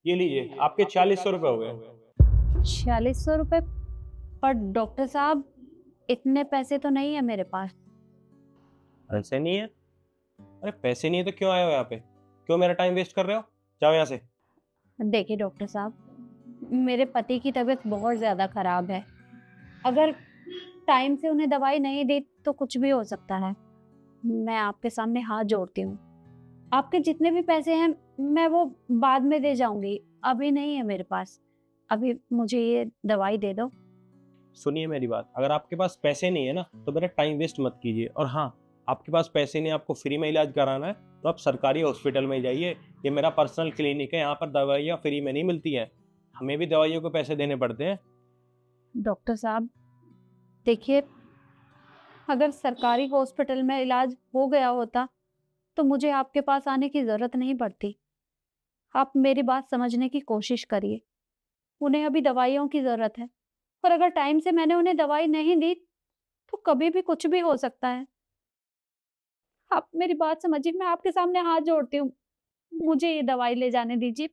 ये लीजिए, आपके 4600 रुपये हो गए। 4600 रुपये? पर डॉक्टर साहब, इतने पैसे तो नहीं है मेरे पास। पैसे नहीं है? अरे पैसे नहीं है तो क्यों आए हो यहाँ पे? क्यों मेरा टाइम वेस्ट कर रहे हो? जाओ यहाँ से। देखिए डॉक्टर साहब, मेरे पति की तबीयत बहुत ज़्यादा खराब है। अगर टाइम से उन्हें दवाई नहीं दी तो कुछ भी हो सकता है। मैं आपके सामने हाथ जोड़ती हूँ। आपके जितने भी पैसे हैं मैं वो बाद में दे जाऊँगी, अभी नहीं है मेरे पास। अभी मुझे ये दवाई दे दो। सुनिए मेरी बात, अगर आपके पास पैसे नहीं है ना, तो मेरा टाइम वेस्ट मत कीजिए। और हाँ, आपके पास पैसे नहीं, आपको फ्री में इलाज कराना है, तो आप सरकारी हॉस्पिटल में जाइए। ये मेरा पर्सनल क्लिनिक है, यहाँ पर दवाइयाँ फ्री में नहीं मिलती हैं। हमें भी दवाइयों को पैसे देने पड़ते हैं। डॉक्टर साहब, देखिए, अगर सरकारी हॉस्पिटल में इलाज हो गया होता तो मुझे आपके पास आने की ज़रूरत नहीं पड़ती। आप मेरी बात समझने की कोशिश करिए। उन्हें अभी दवाइयों की ज़रूरत है और अगर टाइम से मैंने उन्हें दवाई नहीं दी तो कभी भी कुछ भी हो सकता है। आप मेरी बात समझिए, मैं आपके सामने हाथ जोड़ती हूँ। मुझे ये दवाई ले जाने दीजिए।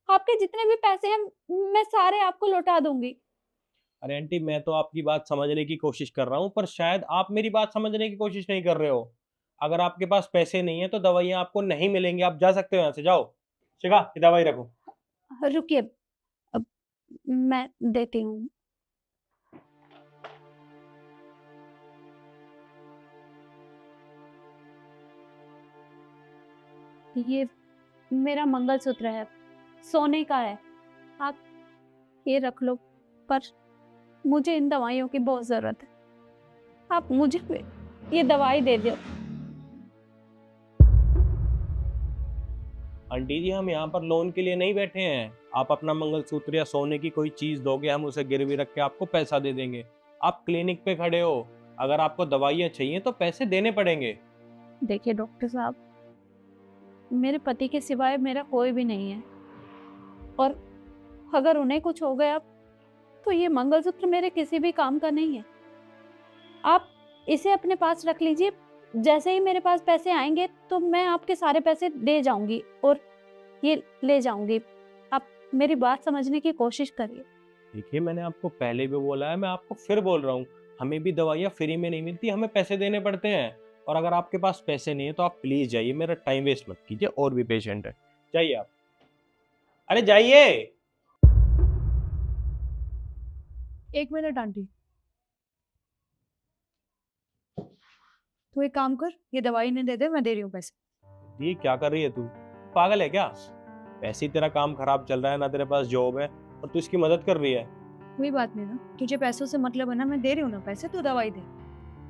आपके जितने भी पैसे हैं मैं सारे आपको लौटा दूँगी। अरे आंटी, मैं तो आपकी बात समझने की कोशिश कर रहा हूँ, पर शायद आप मेरी बात समझने की कोशिश नहीं कर रहे हो। अगर आपके पास पैसे नहीं है तो दवाइयाँ आपको नहीं मिलेंगी। आप जा सकते हो यहाँ से, जाओ। शिखा, ये दवाई रखो। रुकिए, अब मैं देती हूँ। ये मेरा मंगलसूत्र है, सोने का है। आप ये रख लो, पर मुझे इन दवाइयों की बहुत ज़रूरत है। आप मुझे ये दवाई दे दो। आंटी जी, हम यहाँ पर लोन के लिए नहीं बैठे हैं। आप अपना मंगलसूत्र या सोने की कोई चीज़ दोगे, हम उसे गिरवी रख के आपको पैसा दे देंगे। आप क्लिनिक पे खड़े हो, अगर आपको दवाइयाँ चाहिए तो पैसे देने पड़ेंगे। देखिए डॉक्टर साहब, मेरे पति के सिवाय मेरा कोई भी नहीं है और अगर उन्हें कुछ हो गया तो ये मंगलसूत्र मेरे किसी भी काम का नहीं है। आप इसे अपने पास रख लीजिए। जैसे ही मेरे पास पैसे आएँगे तो मैं आपके सारे पैसे दे जाऊँगी और ये ले जाऊँगी। आप मेरी बात समझने की कोशिश करिए। देखिए, मैंने आपको पहले भी बोला है, मैं आपको फिर बोल रहा हूँ, हमें भी दवाइयाँ फ्री में नहीं मिलती, हमें पैसे देने पड़ते हैं। और अगर आपके पास पैसे नहीं है तो आप प्लीज़ जाइए, मेरा टाइम वेस्ट मत कीजिए, और भी पेशेंट है। जाइए आप। अरे जाइए। 1 मिनट आंटी, तू एक काम कर, ये दवाई इन्हें दे दे, मैं दे रही हूँ पैसे। ये क्या कर रही है तू? पागल है क्या? वैसे ही तेरा काम खराब चल रहा है, ना तेरे पास जॉब है, और तू इसकी मदद कर रही है। कोई बात नहीं ना, तुझे पैसों से मतलब है ना, मैं दे रही हूँ ना पैसे, तू दवाई दे।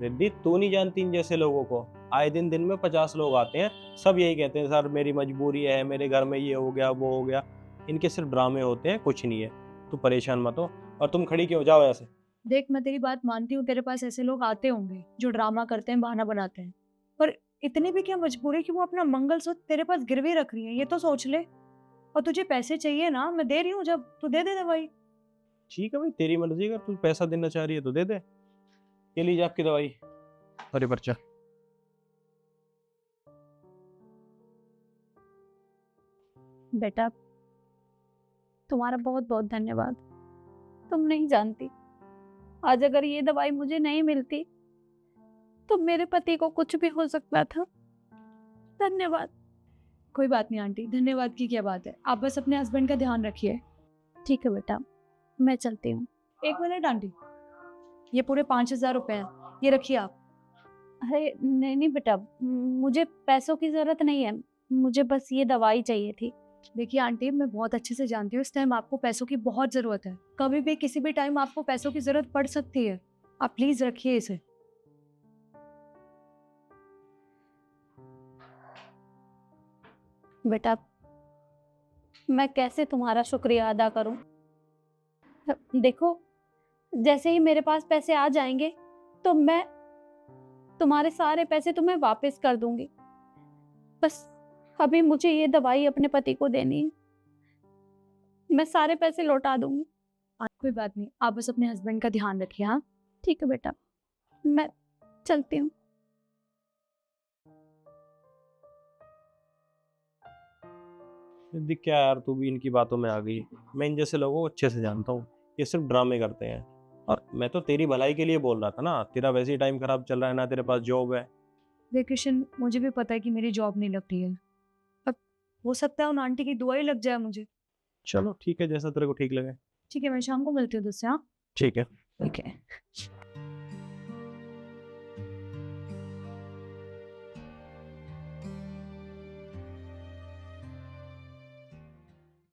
रिद्धि, तू नहीं जानती इन जैसे लोगों को। आए दिन दिन में 50 लोग आते हैं, सब यही कहते हैं, सर मेरी मजबूरी है, मेरे घर में ये हो गया, वो हो गया। इनके सिर्फ ड्रामे होते हैं, कुछ नहीं है। तू परेशान मत हो। और तुम खड़ी क्यों हो? जाओ यहाँ से। देख, मैं तेरी बात मानती हूँ, तेरे पास ऐसे लोग आते होंगे, जो ड्रामा करते हैं, बहाना बनाते हैं। पर इतनी भी क्या मजबूरी कि वो अपना मंगलसूत्र तेरे पास गिरवी रख रही है, ये तो सोच ले। और तुझे पैसे चाहिए ना, मैं दे रही हूँ, जब तू दे दे दवाई। ठीक है भाई, तेरी मर्जी, अगर तू पैसा देना चाह रही है तो दे दे। ये लीजिए आपकी दवाई और ये पर्चा। बेटा, तुम्हारा बहुत-बहुत धन्यवाद। तुम नहीं जानती, आज अगर ये दवाई मुझे नहीं मिलती तो मेरे पति को कुछ भी हो सकता था। धन्यवाद। कोई बात नहीं आंटी, धन्यवाद की क्या बात है, आप बस अपने हस्बैंड का ध्यान रखिए। ठीक है बेटा, मैं चलती हूँ। 1 मिनट आंटी, ये पूरे 5,000 रुपए हैं, ये रखिए आप। अरे नहीं बेटा, मुझे पैसों की ज़रूरत नहीं है। मुझे बस ये दवाई चाहिए थी। देखिए आंटी, मैं बहुत अच्छे से जानती हूँ इस टाइम आपको पैसों की बहुत ज़रूरत है। कभी भी किसी भी टाइम आपको पैसों की ज़रूरत पड़ सकती है। आप प्लीज़ रखिए इसे। बेटा, मैं कैसे तुम्हारा शुक्रिया अदा करूँ? देखो, जैसे ही मेरे पास पैसे आ जाएँगे तो मैं तुम्हारे सारे पैसे तुम्हें वापस कर दूँगी। बस अभी मुझे ये दवाई अपने पति को देनी है। मैं सारे पैसे लौटा दूँगी। कोई बात नहीं, आप बस अपने हस्बैंड का ध्यान रखिए, हाँ? ठीक है बेटा, मैं चलती हूँ। दिख क्या यार, तू भी इनकी बातों में आ गई। मैं इन जैसे लोगों को अच्छे से जानता हूँ, ये सिर्फ ड्रामे करते हैं। और मैं तो तेरी भलाई के लिए बोल रहा था ना, तेरा वैसे ही टाइम खराब चल रहा है, ना तेरे पास जॉब है। देख किशन, मुझे भी पता है कि मेरी जॉब नहीं लग रही है। अब हो सकता है उन आंटी की दुआ ही लग जाए मुझे। चलो ठीक है, जैसा तेरे को ठीक लगे। ठीक है, मैं शाम को मिलती हूँ तुझसे। हाँ, ठीक है। ठीक है।